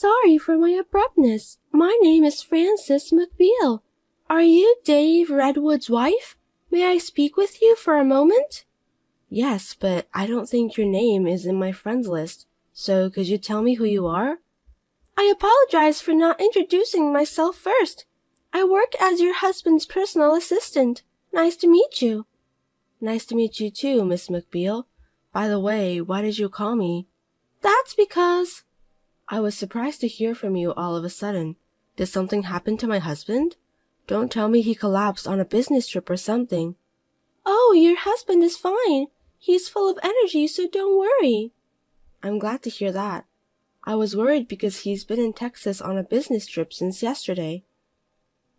Sorry for my abruptness. My name is Frances McBeal. Are you Dave Redwood's wife? May I speak with you for a moment? Yes, but I don't think your name is in my friends list, so could you tell me who you are? I apologize for not introducing myself first. I work as your husband's personal assistant. Nice to meet you. Nice to meet you too, Miss McBeal. By the way, why did you call me? That's because... I was surprised to hear from you all of a sudden. Did something happen to my husband? Don't tell me he collapsed on a business trip or something. Oh, your husband is fine. He's full of energy, so don't worry. I'm glad to hear that. I was worried because he's been in Texas on a business trip since yesterday.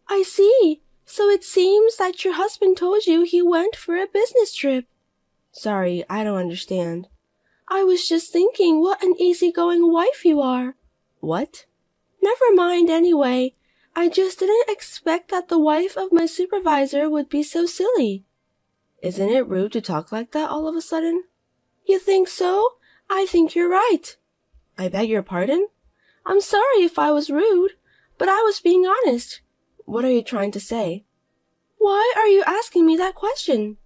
I see. So it seems that your husband told you he went for a business trip. Sorry, I don't understand. I was just thinking what an easygoing wife you are. What? Never mind anyway. I just didn't expect that the wife of my supervisor would be so silly. Isn't it rude to talk like that all of a sudden? You think so? I think you're right. I beg your pardon? I'm sorry if I was rude, but I was being honest. What are you trying to say? Why are you asking me that question?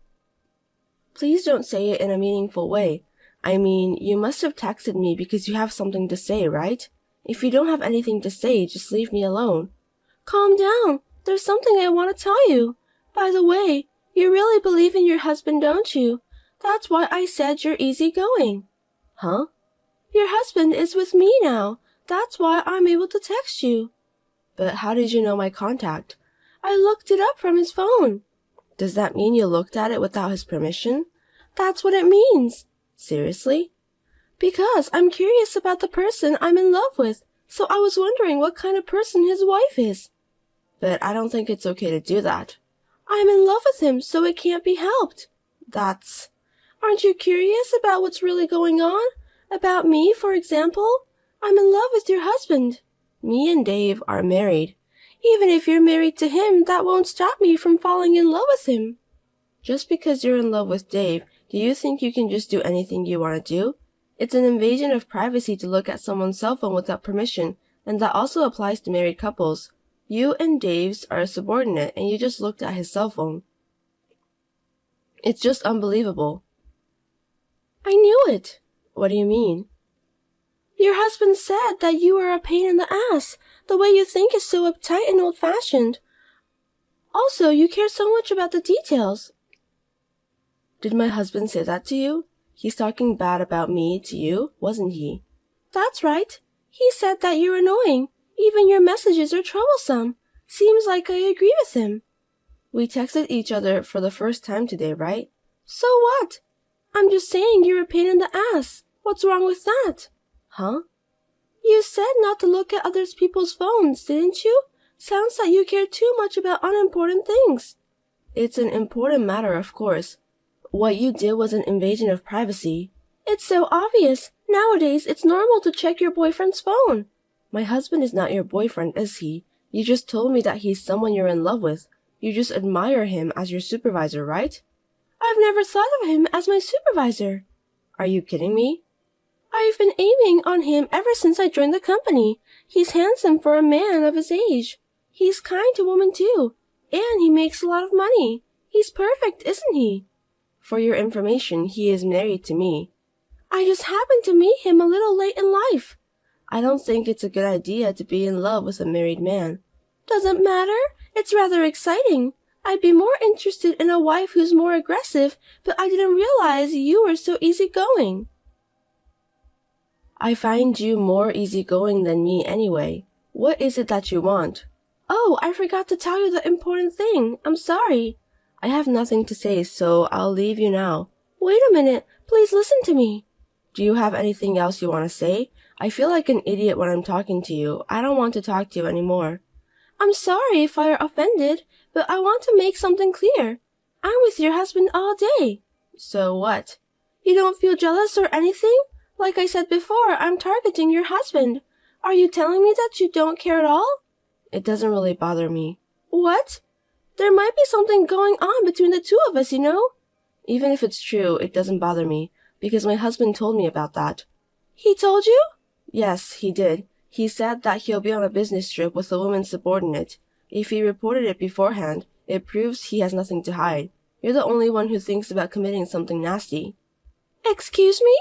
Please don't say it in a meaningful way. I mean, you must have texted me because you have something to say, right? If you don't have anything to say, just leave me alone. Calm down. There's something I want to tell you. By the way, you really believe in your husband, don't you? That's why I said you're easygoing. Huh? Your husband is with me now. That's why I'm able to text you. But how did you know my contact? I looked it up from his phone. Does that mean you looked at it without his permission? That's what it means. Seriously? Because I'm curious about the person I'm in love with, so I was wondering what kind of person his wife is. But I don't think it's okay to do that. I'm in love with him, so it can't be helped. Aren't you curious about what's really going on? About me, for example? I'm in love with your husband. Me and Dave are married. Even if you're married to him, that won't stop me from falling in love with him. Just because you're in love with Dave, do you think you can just do anything you want to do? It's an invasion of privacy to look at someone's cell phone without permission, and that also applies to married couples. You and Dave's are a subordinate, and you just looked at his cell phone. It's just unbelievable. I knew it. What do you mean? Your husband said that you are a pain in the ass. The way you think is so uptight and old-fashioned. Also, you care so much about the details. Did my husband say that to you? He's talking bad about me to you, wasn't he? That's right. He said that you're annoying. Even your messages are troublesome. Seems like I agree with him. We texted each other for the first time today, right? So what? I'm just saying you're a pain in the ass. What's wrong with that? Huh? You said not to look at other people's phones, didn't you? Sounds like you care too much about unimportant things. It's an important matter, of course. What you did was an invasion of privacy. It's so obvious. Nowadays, it's normal to check your boyfriend's phone. My husband is not your boyfriend, is he? You just told me that he's someone you're in love with. You just admire him as your supervisor, right? I've never thought of him as my supervisor. Are you kidding me? I've been aiming on him ever since I joined the company. He's handsome for a man of his age. He's kind to women too. And he makes a lot of money. He's perfect, isn't he? For your information, he is married to me. I just happened to meet him a little late in life. I don't think it's a good idea to be in love with a married man. Doesn't matter. It's rather exciting. I'd be more interested in a wife who's more aggressive, but I didn't realize you were so easygoing. I find you more easygoing than me anyway. What is it that you want? Oh, I forgot to tell you the important thing. I'm sorry. I have nothing to say, so I'll leave you now. Wait a minute. Please listen to me. Do you have anything else you want to say? I feel like an idiot when I'm talking to you. I don't want to talk to you anymore. I'm sorry if I are offended, but I want to make something clear. I'm with your husband all day. So what? You don't feel jealous or anything? Like I said before, I'm targeting your husband. Are you telling me that you don't care at all? It doesn't really bother me. What? There might be something going on between the two of us, you know? Even if it's true, it doesn't bother me, because my husband told me about that. He told you? Yes, he did. He said that he'll be on a business trip with a woman's subordinate. If he reported it beforehand, it proves he has nothing to hide. You're the only one who thinks about committing something nasty. Excuse me?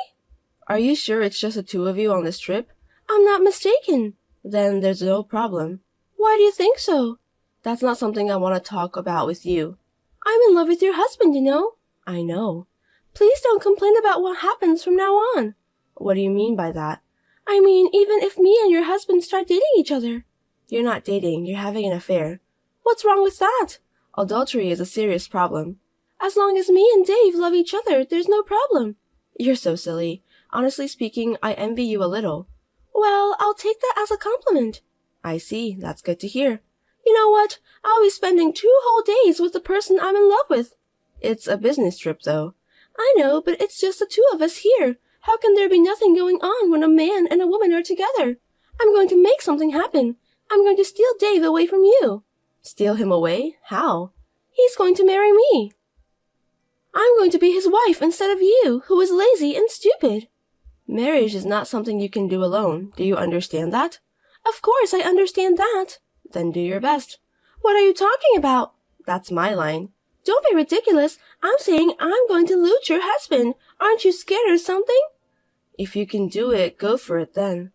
Are you sure it's just the two of you on this trip? I'm not mistaken. Then there's no problem. Why do you think so? That's not something I want to talk about with you. I'm in love with your husband, you know. I know. Please don't complain about what happens from now on. What do you mean by that? I mean, even if me and your husband start dating each other. You're not dating, you're having an affair. What's wrong with that? Adultery is a serious problem. As long as me and Dave love each other, there's no problem. You're so silly. Honestly speaking, I envy you a little. Well, I'll take that as a compliment. I see, that's good to hear. You know what? I'll be spending 2 whole days with the person I'm in love with. It's a business trip, though. I know, but it's just the 2 of us here. How can there be nothing going on when a man and a woman are together? I'm going to make something happen. I'm going to steal Dave away from you. Steal him away? How? He's going to marry me. I'm going to be his wife instead of you, who is lazy and stupid. Marriage is not something you can do alone. Do you understand that? Of course I understand that. Then do your best. What are you talking about? That's my line. Don't be ridiculous. I'm saying I'm going to lose your husband. Aren't you scared or something? If you can do it, go for it then.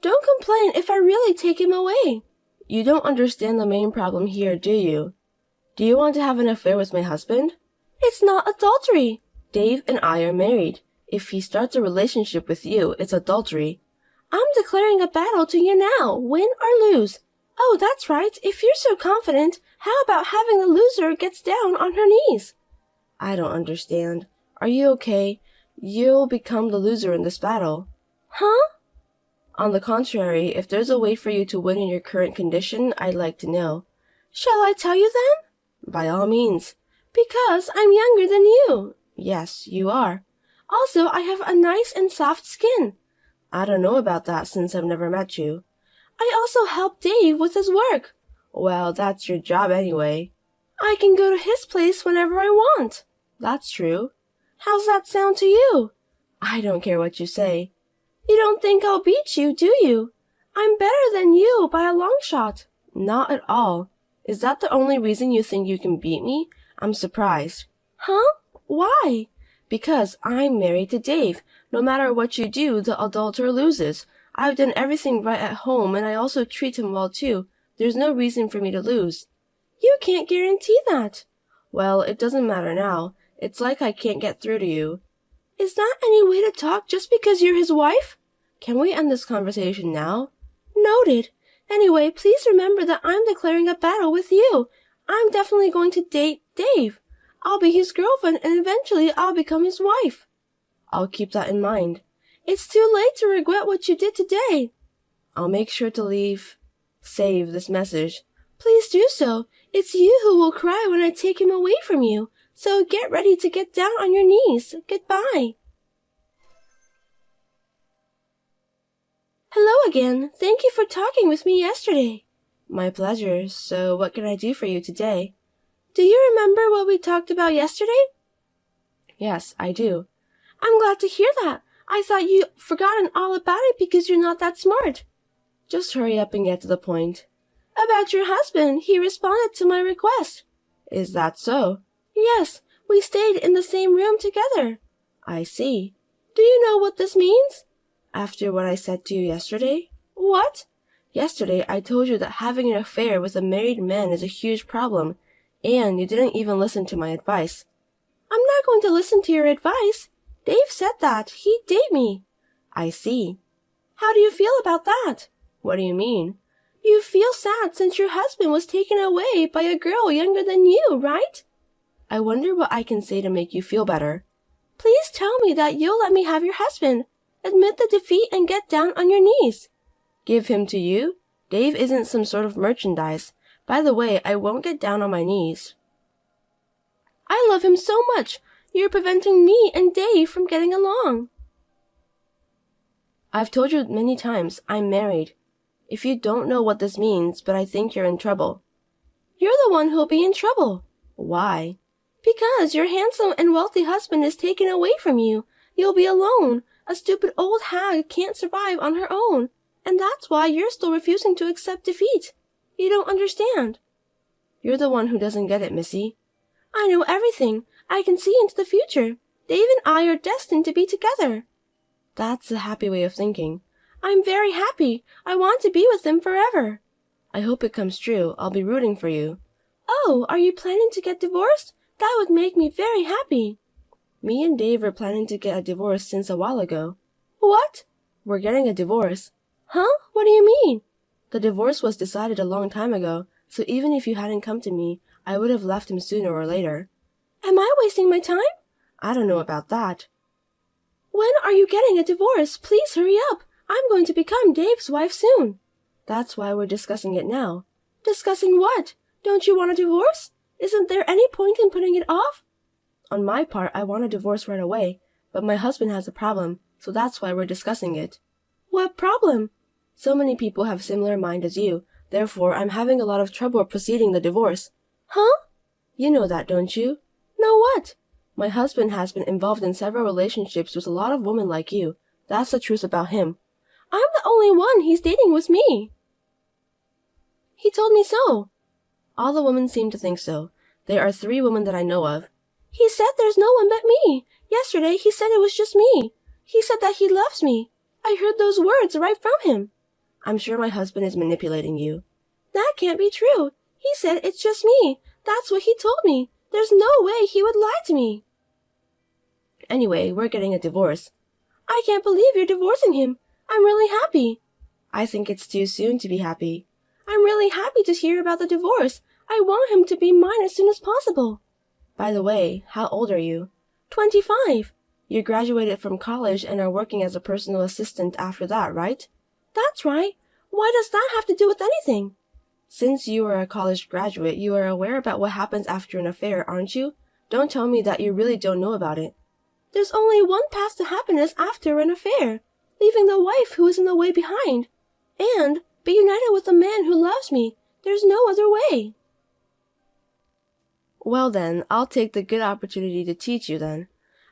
Don't complain if I really take him away. You don't understand the main problem here, do you? Do you want to have an affair with my husband? It's not adultery. Dave and I are married. If he starts a relationship with you, it's adultery. I'm declaring a battle to you now, win or lose. Oh, that's right. If you're so confident, how about having the loser gets down on her knees? I don't understand. Are you okay? You'll become the loser in this battle. Huh? On the contrary, if there's a way for you to win in your current condition, I'd like to know. Shall I tell you then? By all means. Because I'm younger than you. Yes, you are. Also, I have a nice and soft skin. I don't know about that since I've never met you. I also help Dave with his work. Well, that's your job anyway. I can go to his place whenever I want. That's true. How's that sound to you? I don't care what you say. You don't think I'll beat you, do you? I'm better than you by a long shot. Not at all. Is that the only reason you think you can beat me? I'm surprised. Huh? Why? Because I'm married to Dave. No matter what you do, the adulterer loses. I've done everything right at home, and I also treat him well, too. There's no reason for me to lose. You can't guarantee that. Well, it doesn't matter now. It's like I can't get through to you. Is that any way to talk just because you're his wife? Can we end this conversation now? Noted. Anyway, please remember that I'm declaring a battle with you. I'm definitely going to date Dave. I'll be his girlfriend, and eventually I'll become his wife. I'll keep that in mind. It's too late to regret what you did today. I'll make sure to save this message. Please do so. It's you who will cry when I take him away from you. So get ready to get down on your knees. Goodbye. Hello again. Thank you for talking with me yesterday. My pleasure. So what can I do for you today? Do you remember what we talked about yesterday? Yes, I do. I'm glad to hear that. I thought you'd forgotten all about it because you're not that smart. Just hurry up and get to the point. About your husband, he responded to my request. Is that so? Yes, we stayed in the same room together. I see. Do you know what this means? After what I said to you yesterday? What? Yesterday I told you that having an affair with a married man is a huge problem, and you didn't even listen to my advice. I'm not going to listen to your advice. Dave said that. He'd date me. I see. How do you feel about that? What do you mean? You feel sad since your husband was taken away by a girl younger than you, right? I wonder what I can say to make you feel better. Please tell me that you'll let me have your husband. Admit the defeat and get down on your knees. Give him to you? Dave isn't some sort of merchandise. By the way, I won't get down on my knees. I love him so much. You're preventing me and Dave from getting along. I've told you many times, I'm married. If you don't know what this means, but I think you're in trouble. You're the one who'll be in trouble. Why? Because your handsome and wealthy husband is taken away from you. You'll be alone. A stupid old hag can't survive on her own. and that's why you're still refusing to accept defeat. You don't understand. You're the one who doesn't get it, Missy. I know everything. I can see into the future. Dave and I are destined to be together. That's a happy way of thinking. I'm very happy. I want to be with him forever. I hope it comes true. I'll be rooting for you. Oh, are you planning to get divorced? That would make me very happy. Me and Dave are planning to get a divorce since a while ago. What? We're getting a divorce. Huh? What do you mean? The divorce was decided a long time ago, so even if you hadn't come to me, I would have left him sooner or later. Am I wasting my time? I don't know about that. When are you getting a divorce? Please hurry up. I'm going to become Dave's wife soon. That's why we're discussing it now. Discussing what? Don't you want a divorce? Isn't there any point in putting it off? On my part, I want a divorce right away, but my husband has a problem, so that's why we're discussing it. What problem? So many people have similar mind as you, therefore I'm having a lot of trouble proceeding the divorce. Huh? You know that, don't you? Know what? My husband has been involved in several relationships with a lot of women like you. That's the truth about him. I'm the only one he's dating with me. He told me so. All the women seem to think so. There are 3 women that I know of. He said there's no one but me. Yesterday he said it was just me. He said that he loves me. I heard those words right from him. I'm sure my husband is manipulating you. That can't be true. He said it's just me. That's what he told me. There's no way he would lie to me. Anyway, we're getting a divorce. I can't believe you're divorcing him. I'm really happy. I think it's too soon to be happy. I'm really happy to hear about the divorce. I want him to be mine as soon as possible. By the way, how old are you? 25. You graduated from college and are working as a personal assistant after that, right? That's right. Why does that have to do with anything? Since you are a college graduate, you are aware about what happens after an affair, aren't you? Don't tell me that you really don't know about it. There's only one path to happiness after an affair. Leaving the wife who is in the way behind. And be united with the man who loves me. There's no other way. Well then, I'll take the good opportunity to teach you then.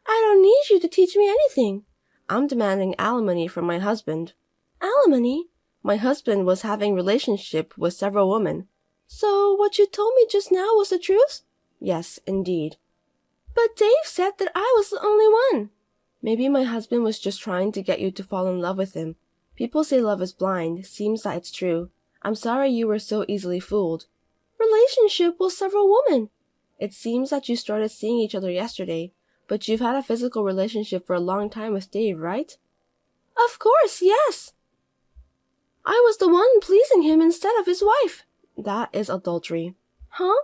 I don't need you to teach me anything. I'm demanding alimony from my husband. Alimony? My husband was having relationship with several women. So what you told me just now was the truth? Yes, indeed. But Dave said that I was the only one. Maybe my husband was just trying to get you to fall in love with him. People say love is blind. Seems that it's true. I'm sorry you were so easily fooled. Relationship with several women. It seems that you started seeing each other yesterday, but you've had a physical relationship for a long time with Dave, right? Of course, yes. I was the one pleasing him instead of his wife. That is adultery. Huh?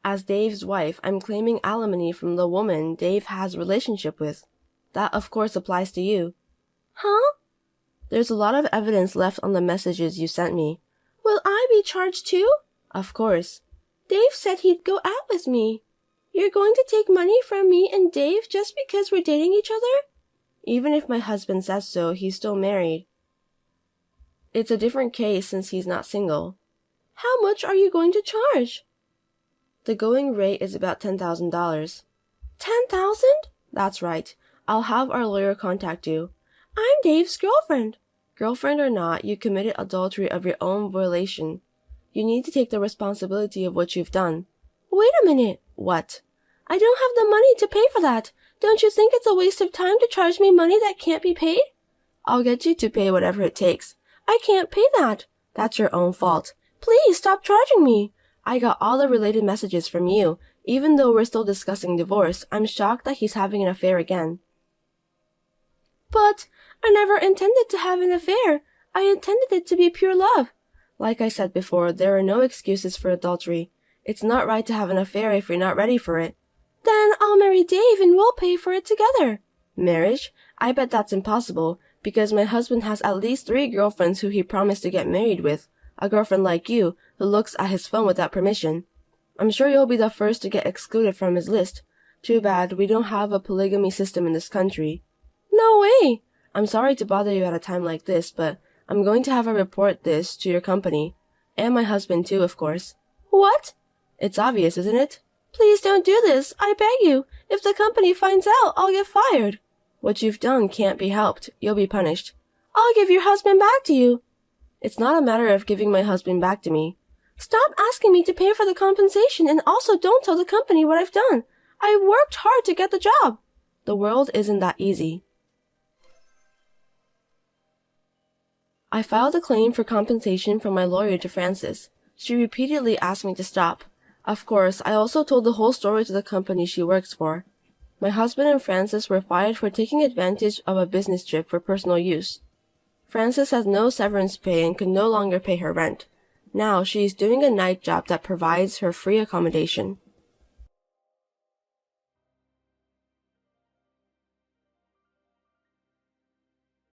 As Dave's wife, I'm claiming alimony from the woman Dave has a relationship with. That, of course, applies to you. Huh? There's a lot of evidence left on the messages you sent me. Will I be charged too? Of course. Dave said he'd go out with me. You're going to take money from me and Dave just because we're dating each other? Even if my husband says so, he's still married. It's a different case since he's not single. How much are you going to charge? The going rate is about $10,000. $10,000? That's right. I'll have our lawyer contact you. I'm Dave's girlfriend. Girlfriend or not, you committed adultery of your own violation. You need to take the responsibility of what you've done. Wait a minute. What? I don't have the money to pay for that. Don't you think it's a waste of time to charge me money that can't be paid? I'll get you to pay whatever it takes. I can't pay that. That's your own fault. Please stop charging me. I got all the related messages from you. Even though we're still discussing divorce, I'm shocked that he's having an affair again. But I never intended to have an affair. I intended it to be pure love. Like I said before, there are no excuses for adultery. It's not right to have an affair if you're not ready for it. Then I'll marry Dave and we'll pay for it together. Marriage? I bet that's impossible, because my husband has at least 3 girlfriends who he promised to get married with. A girlfriend like you, who looks at his phone without permission. I'm sure you'll be the first to get excluded from his list. Too bad we don't have a polygamy system in this country. No way! I'm sorry to bother you at a time like this, but I'm going to have her report this to your company. And my husband too, of course. What? It's obvious, isn't it? Please don't do this, I beg you. If the company finds out, I'll get fired. What you've done can't be helped. You'll be punished. I'll give your husband back to you. It's not a matter of giving my husband back to me. Stop asking me to pay for the compensation and also don't tell the company what I've done. I worked hard to get the job. The world isn't that easy. I filed a claim for compensation from my lawyer to Frances. She repeatedly asked me to stop. Of course, I also told the whole story to the company she works for. My husband and Frances were fired for taking advantage of a business trip for personal use. Frances has no severance pay and could no longer pay her rent. Now she is doing a night job that provides her free accommodation.